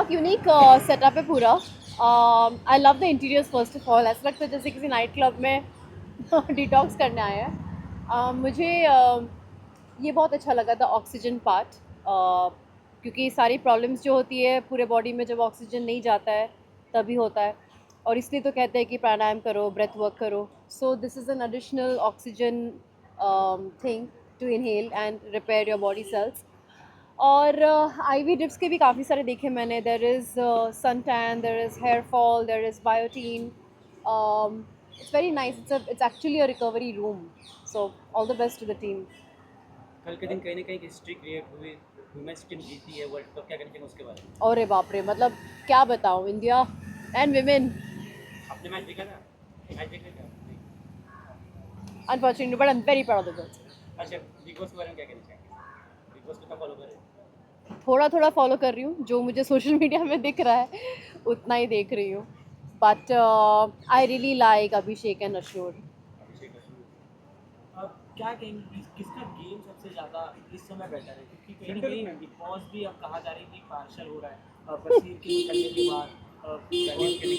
बहुत unique setup है पूरा. I love the interiors first of all. ऐसा लगता है जैसे किसी नाइट क्लब में डिटॉक्स करने आए हैं. मुझे ये बहुत अच्छा लगा था ऑक्सीजन पार्ट, क्योंकि सारी प्रॉब्लम्स जो होती है पूरे बॉडी में जब ऑक्सीजन नहीं जाता है तभी होता है. और इसलिए तो कहते हैं कि प्राणायाम करो, ब्रेथ वर्क करो. So this is an additional oxygen thing to inhale and repair your body cells. और आईवी डिप्स के भी काफ़ी सारे देखे मैंने. There is sun tan, there is hair fall, there is biotin. It's very nice. It's actually a recovery room. So all the best to the team. कल के दिन कहीं ना कहीं हिस्ट्री क्रिएट हुई, वुमेन्स टीम जीती है वर्ल्ड कप, क्या कहना चाहिए उसके बारे में? अरे बाप रे, मतलब क्या बताऊँ. India and women. आपने मैच देखा था? मैच देख रहे थे? Unfortunately but I am very proud of the girls. अच्छा, बिग बॉस के बारे में क्या कहना चाहेंगे? बिग बॉस कितना फॉलो कर रहे हैं? थोड़ा थोड़ा फॉलो कर रही हूँ. जो मुझे सोशल मीडिया में दिख रहा है उतना ही देख रही हूँ. But I really like Abhishek and अशोर. अभिषेक अशोक। अब क्या कहेंगे किसका गेम सबसे ज़्यादा इस समय बेटर है, क्योंकि कहीं ना कहीं बिग बॉस भी अब कहा जा रहा है कि पार्शल हो रहा है बशीर के निकलने के बाद.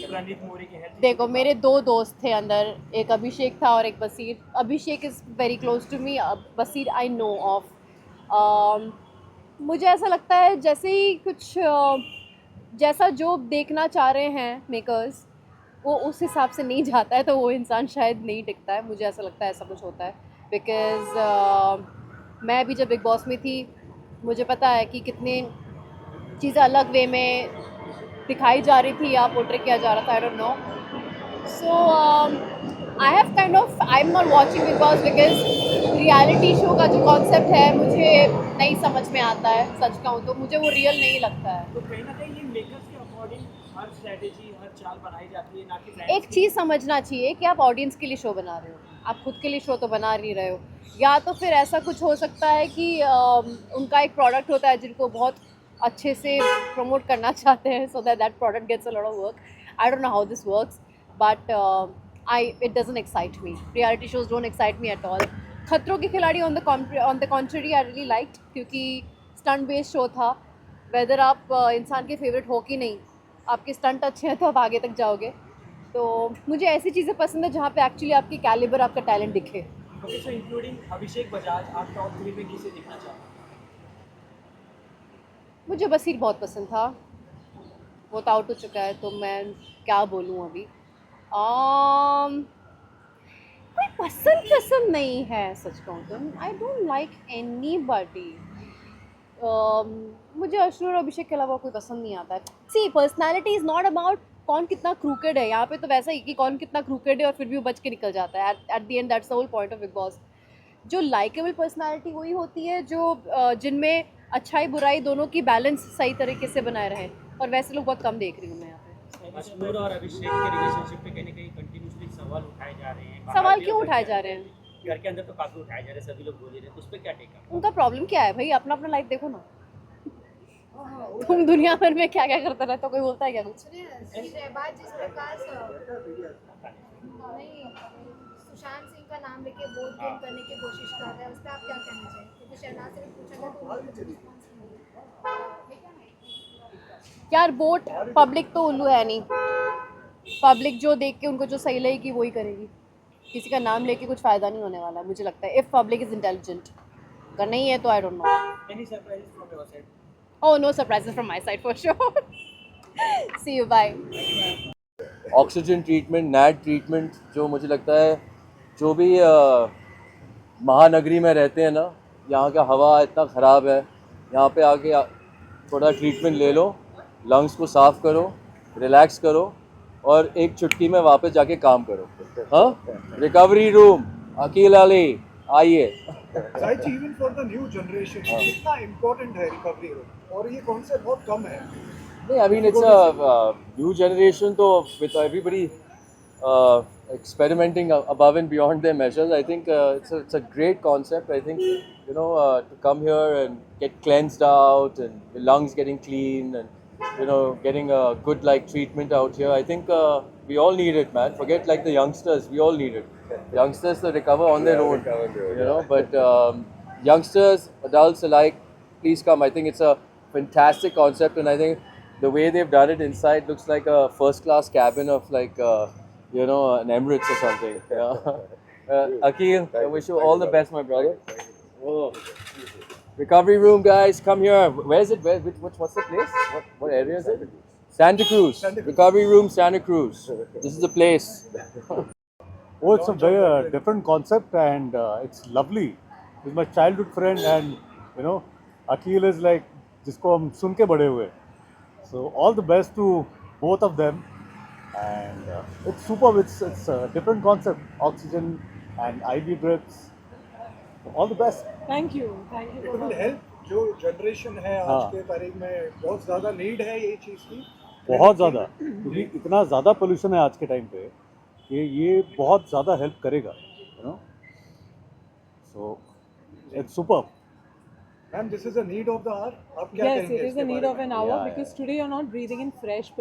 प्रणीत मोरी के हेल्थ. देखो, मेरे दो दोस्त थे अंदर. एक अभिषेक था और एक Basir. Abhishek is very close to me. Basir I know of. मुझे ऐसा लगता है जैसे ही कुछ जैसा जो देखना चाह रहे हैं मेकर्स वो उस हिसाब से नहीं जाता है तो वो इंसान शायद नहीं टिकता है. मुझे ऐसा लगता है ऐसा कुछ होता है. बिकॉज़ मैं भी जब बिग बॉस में थी मुझे पता है कि कितने चीज़ें अलग वे में दिखाई जा रही थी या पोर्ट्रे किया जा रहा था. आई don't no. So I have kind of I am not watching big boss because reality show का जो कॉन्सेप्ट है मुझे नहीं समझ में आता है. सच कहूँ तो मुझे वो रियल नहीं लगता है. तो कहीं ना कहीं ये मेकर्स के अकॉर्डिंग हर स्ट्रेटेजी हर चाल बनाई जाती है, ना कि एक चीज़ समझना चाहिए कि आप ऑडियंस के लिए शो बना रहे हो. आप खुद के लिए शो तो बना नहीं रहे हो. या तो फिर ऐसा कुछ हो सकता है कि उनका एक प्रोडक्ट होता है जिनको बहुत अच्छे से प्रमोट करना चाहते हैं so that product gets a lot of work. I don't know how this works but I it doesn't excite me. Reality shows don't excite me at all. Khatron Ke Khiladi on the contrary I really liked क्योंकि stunt based show था. Whether आप इंसान के favourite हो कि नहीं, आपके stunt अच्छे हैं तो आप आगे तक जाओगे. तो मुझे ऐसी चीज़ें पसंद है जहाँ पे एक्चुअली आपकी कैलिबर, आपका टैलेंट दिखे. ओके, सो इंक्लूडिंग अभिषेक बजाज आप टॉप 3 में किसे देखना चाहते हैं? मुझे बसीर बहुत पसंद था. वो तो आउट हो चुका है तो मैं क्या बोलूँ अभी. कोई पसंद नहीं है सच कहूँ तो. आई डोंट लाइक एनी बडी. मुझे अशोर और अभिषेक के अलावा कोई पसंद नहीं आता है. सी पर्सनैलिटी इज़ नॉट अबाउट कौन कितना क्रूकेड है. यहाँ पे तो वैसा ही कि कौन कितना क्रूकेड है और फिर भी वो बच के निकल जाता है. At the end that's the whole point of Bigg Boss. जो लाइकेबल पर्सनैलिटी वही होती है जो जिनमें अच्छाई बुराई दोनों की बैलेंस सही तरीके से बनाए रहे. और वैसे लोग बहुत कम देख रही हूँ मैं यहाँ पे. अशनूर और अभिषेक के रिलेशनशिप पे कहीं ना कहीं कंटिन्यूसली सवाल उठाए जा रहे हैं. बाहर सवाल भी क्यों और घर उठाए के जा अंदर रहे हैं? भी. घर के अंदर तो काफी उठाए जा रहे हैं, सभी लोग बोल ही रहे हैं, तो उस पर क्या टेक है? उनका प्रॉब्लम क्या है भाई? अपना अपना लाइफ देखो ना. तुम दुनिया भर में क्या क्या करते रहते हो, कोई बोलता है क्या कुछ? शहबाज जिस प्रकार नहीं सुशांत सिंह का नाम लेके वोट गेन करने की कोशिश कर रहा है, उस पर आप क्या कहना चाहिए? क्योंकि शहनाज से भी पूछा गया तो उन्होंने कुछ रिस्पॉन्स नहीं दिया. यार वोट पब्लिक तो उल्लू है नहीं. पब्लिक जो देख के उनको जो सही लगेगी वही करेगी. किसी का नाम लेके कुछ फ़ायदा नहीं होने वाला मुझे लगता है. If public is intelligent. अगर नहीं है तो आई don't no. Any surprises from your side? Oh, no surprises from my side for sure. See you, bye. Oxygen treatment, NAD treatment, जो मुझे लगता है जो भी महानगरी में रहते हैं ना, यहाँ का हवा इतना ख़राब है. यहाँ पे आके थोड़ा ट्रीटमेंट ले लो, लंग्स को साफ़ करो, रिलैक्स करो और एक चुटकी में वापस जाके काम करो. हाँ, रिकवरी रूम, अकील अली आइए. Right, even for the new generation कितना इम्पोर्टेंट है रिकवरी रूम, और ये कॉन्सेप्ट बहुत कम है. नहीं, I mean it's a new generation तो with everybody experimenting above and beyond their measures. I think it's a great concept. I think to come here and get cleansed out and the lungs getting clean and getting a good treatment out here. I think we all need it, man. Forget the youngsters. We all need it. Youngsters to recover on their own. But youngsters, adults alike, please come. I think it's a fantastic concept, and I think the way they've done it inside looks like a first class cabin of like you know, an Emirates or something. Yeah. Akil, I wish you all the best, my brother. Oh. Recovery room, guys, come here. Where is it? What's the place? What area is it? Santa Cruz. Recovery room, Santa Cruz. This is the place. Oh, it's a very different concept and it's lovely. He's my childhood friend and you know, Akil is like जिसको हम सुन के बड़े हुए. So all the best to both of them and it's superb. It's a different concept. Oxygen and IV drips. All the best. Thank you thank it you will help जो generation है आज हाँ। के तारीख में बहुत ज़्यादा नीड है ये चीज़ की बहुत ज़्यादा क्योंकि इतना ज़्यादा पोल्यूशन है आज के टाइम पे कि ये बहुत ज़्यादा हेल्प करेगा, you know. So it's super. Ma'am this is a need of the hour. आप क्या Yes, कहेंगे it is इसके a need बारे of में? an hour Yeah, because today you're not breathing in fresh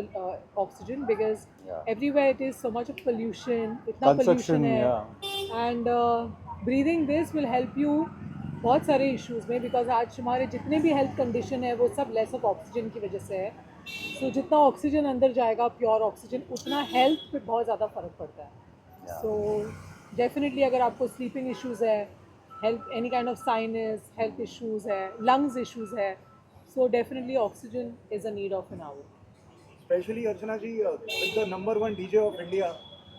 oxygen because Yeah. everywhere it is so much of pollution. इतना construction pollution है या and breathing this will help you बहुत सारे issues में because आज हमारे जितने भी health condition है वो सब less of oxygen की वजह से है. So जितना oxygen अंदर जाएगा pure oxygen उतना health पे बहुत ज़्यादा फ़र्क पड़ता है. So definitely अगर आपको sleeping issues है, health any kind of sinus health issues है, lungs issues है, so definitely oxygen is a need of an hour. Specially Archana ji with the number 1 DJ of India,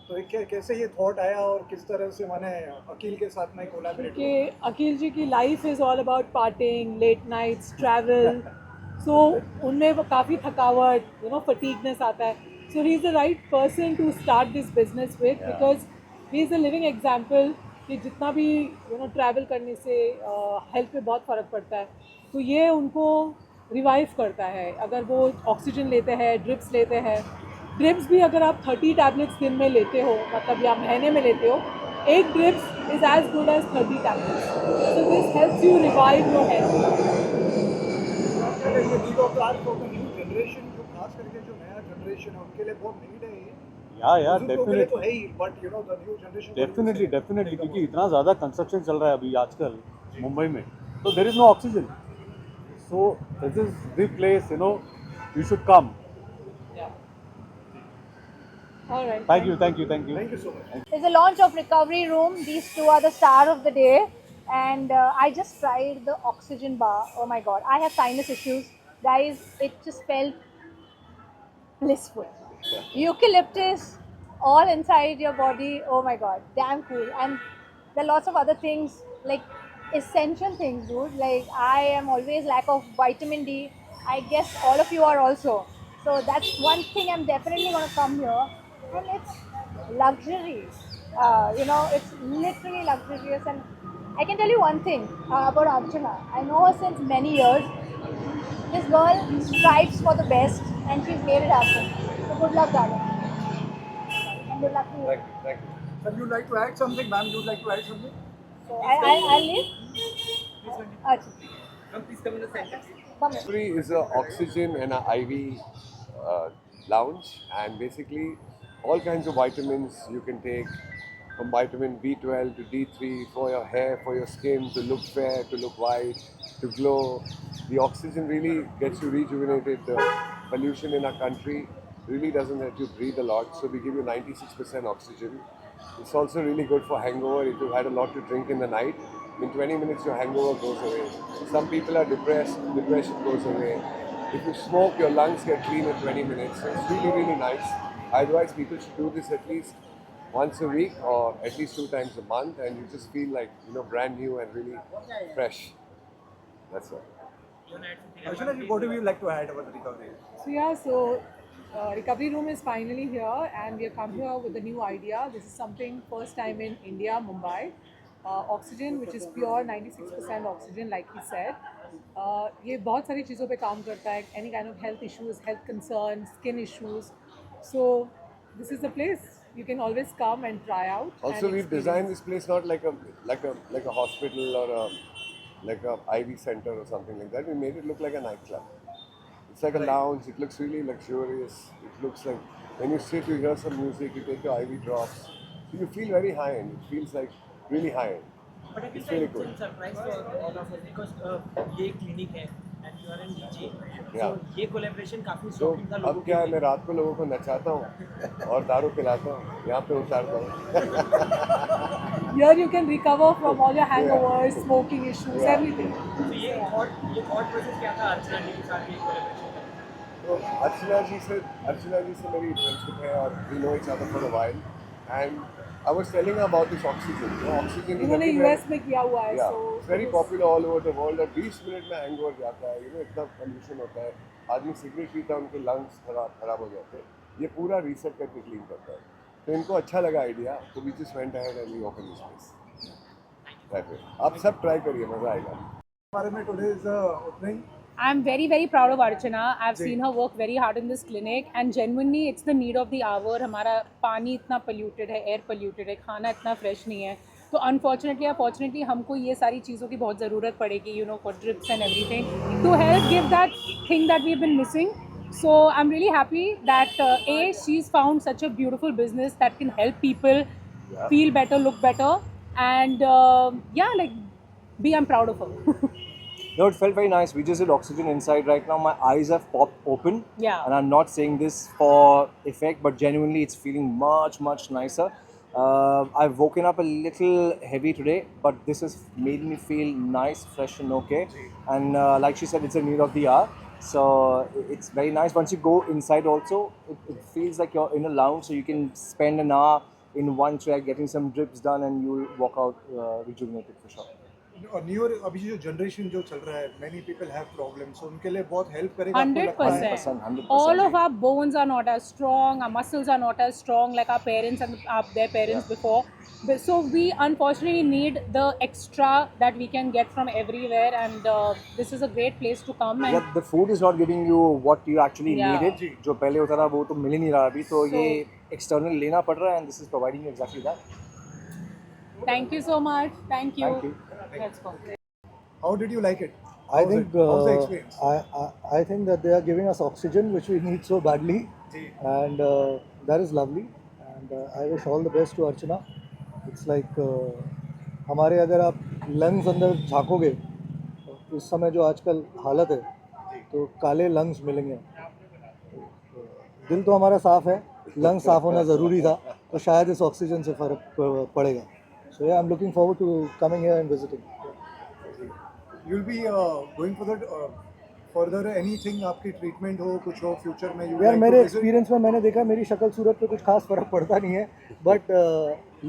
तो कैसे ये थॉट आया और किस तरह से मैंने अकील के साथ में कोलैबोरेट कि अकील जी की life is all about partying, late nights, travel, so उनमें वो काफ़ी थकावट, यू नो, फटीगनेस आता है. So he is the right person to start this business with because he is a living example कि जितना भी यू नो ट्रैवल करने से हेल्थ पे बहुत फ़र्क पड़ता है. तो ये उनको रिवाइव करता है. अगर वो ऑक्सीजन लेते हैं, ड्रिप्स लेते हैं, ड्रिप्स भी अगर आप 30 टैबलेट्स दिन में लेते हो, मतलब या महीने में लेते हो, एक drips is as good as 30 tablets. So this helps you revive your health. ये need of the hour for the new generation, जो खास करके जो नया जनरेशन है उनके लिए बहुत नीड है ये. या बुजुर्गों के लिए तो डेफिनेटली है ही, but you know the new generation definitely क्योंकि इतना ज़्यादा कंस्ट्रक्शन चल रहा है अभी आजकल मुंबई में, तो there is no oxygen. So this is the place, you know, you should come. Alright, thank you. Thank you so much. It's the launch of Recovery Room. These two are the star of the day. And I just tried the oxygen bar. Oh my god, I have sinus issues. Guys, it just felt blissful. Eucalyptus all inside your body. Oh my god, damn cool. And there are lots of other things, like essential things, dude. Like I am always lack of vitamin D. I guess all of you are also. So that's one thing I'm definitely gonna come here. And it's luxury. You know, it's literally luxurious. And I can tell you one thing about Archana. I know her since many years. This girl strives for the best, and she's made it happen. So good luck, darling. And good luck to you. Thank you. Sir, you'd like to add something, ma'am? You'd like to add something? So I'll leave. Achha. Please come in the center. Come here. Free is a oxygen and a IV lounge, and basically all kinds of vitamins you can take, from vitamin B12 to D3 for your hair, for your skin, to look fair, to look white, to glow. The oxygen really gets you rejuvenated. The pollution in our country really doesn't let you breathe a lot, so we give you 96% oxygen. It's also really good for hangover. If you've had a lot to drink in the night, in 20 minutes your hangover goes away. Some people are depressed, depression goes away. If you smoke, your lungs get clean in 20 minutes. So it's really, really nice. Otherwise, people should do this at least once a week or at least 2 times a month, and you just feel like, you know, brand new and really fresh. That's all. Archana ji, what do you like to add about the recovery? So yeah, so Recovery Room is finally here, and we have come here with a new idea. This is something first time in India, Mumbai. Oxygen, which is pure 96% oxygen, like he said. ये बहुत सारी चीज़ों पे काम करता है. Any kind of health issues, health concerns, skin issues. So this is the place you can always come and try out. Also, and we've experience. designed this place not like a hospital or like a IV center or something like that. We made it look like a nightclub. It's like a lounge. It looks really luxurious. It looks like when you sit, you hear some music, you take your IV drops. So you feel very high end. It feels like really high end. But I It's think really it's good. a surprise for all of us because ये clinic है and you are in DJ. Yeah. So ये collaboration काफी तो shocking था अब लोगों क्या के है, लिए. मैं रात को लोगों को नचाता हूँ और दारू पिलाता हूँ, यहाँ पे उतारता हूँ. Here you can recover from all your hangovers, smoking issues, Yeah. everything. तो ये thought process क्या था अर्चना जी के साथ ये collaboration का? तो अर्चना जी से मेरी फ्रेंडशिप है और we know each other for a while and I was telling about this oxygen. Oxygen इन्होंने US में किया हुआ है, या so very popular all over the world. और 20 मिनट में हैंगओवर जाता है, इतना पोल्यूशन होता है, आदमी सिगरेट पीता है, उनके लंग्स खराब हो जाते हैं. ये पूरा रीसेट करके क्लीन करता है. तो इनको अच्छा लगा आइडिया, तो we just went ahead and we open this place. That way आप सब ट्राई करिए, मजा आएगा. हमारे में today is opening. I'm very, very proud of Archana. I've seen her work very hard in this clinic and genuinely it's the need of the hour. हमारा पानी इतना polluted है, air polluted है, खाना इतना fresh नहीं है. तो unfortunately or fortunately हमको ये सारी चीज़ों की बहुत ज़रूरत पड़ेगी, you know, for drips and everything to help give that thing that we've been missing. So I'm really happy that she's found such a beautiful business that can help people feel better, look better, and I'm proud of her. No, it felt very nice. We just did oxygen inside. Right now, my eyes have popped open. Yeah. And I'm not saying this for effect, but genuinely, it's feeling much, much nicer. I've woken up a little heavy today, but this has made me feel nice, fresh, and okay. And like she said, it's a need of the hour. So it's very nice. Once you go inside, also, it feels like you're in a lounge, so you can spend an hour in one chair getting some drips done, and you'll walk out rejuvenated for sure. और new अभी जो generation जो चल रहा है, many people have problems, उनके लिए बहुत हेल्प करेगा. आपको लगता है? 100%. 100%. All of our bones are not as strong, our muscles are not as strong like our parents and their parents before. So we unfortunately need the extra that we can get from everywhere, and this is a great place to come. And Yeah, the food is not giving you what you actually Yeah. needed. जो पहले होता था वो तो मिल ही नहीं रहा अभी, तो ये external लेना पड़ रहा है, and this is providing you exactly that. thank you so much. Thank you. Thank you. Let's go. How did you like it? I think how's the experience? I think that they are giving us oxygen, which we need so badly, and that is lovely. And I wish all the best to Archana. It's like हमारे अगर आप lungs अंदर झाँकोगे, इस समय जो आजकल हालत है, तो काले लंग्स मिलेंगे. दिल तो हमारा साफ है, लंग्स साफ होना ज़रूरी था, तो शायद इस ऑक्सीजन से फ़र्क पड़ेगा. So yeah, I'm looking forward to coming here and visiting. You'll be going for the further anything आपकी ट्रीटमेंट हो, कुछ हो फ्यूचर में? यार मेरे एक्सपीरियंस में मैंने देखा मेरी शक्ल सूरत पे कुछ खास फर्क पड़ता नहीं है, but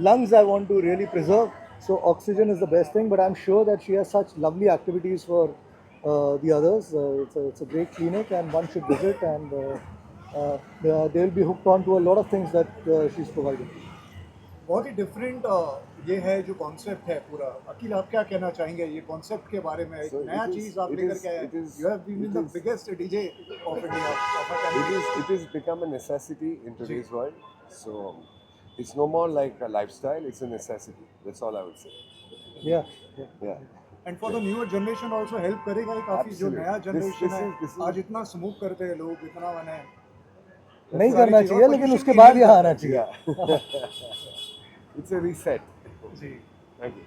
lungs I want to really preserve, so oxygen is the best thing. But I'm sure that she has such lovely activities for the others. It's a great clinic and one should visit, and they'll be hooked on to a lot of things that she's providing. बहुत ही different ये है जो concept है पूरा. अकील, आप क्या कहना चाहेंगे ये कॉन्सेप्ट के बारे में? एक So नया it is- चीज आप it लेकर is- के आए. it is- You have been it the is- biggest DJ of India of our country. It is become a necessity in today's world. So it's no more like a lifestyle; it's a necessity. That's all I would say. Yeah. Yeah. And for the newer generation also help करेगा ये काफी. जो Absolutely. नया This generation है is- आज इतना smoke करते हैं लोग, इतना मैंने नहीं सारी करना चीज़- चाहिए, और लेकिन pollution उसके भी बाद नहीं यहाँ करना आना चाहिए. It's a reset. Ji. Thank you.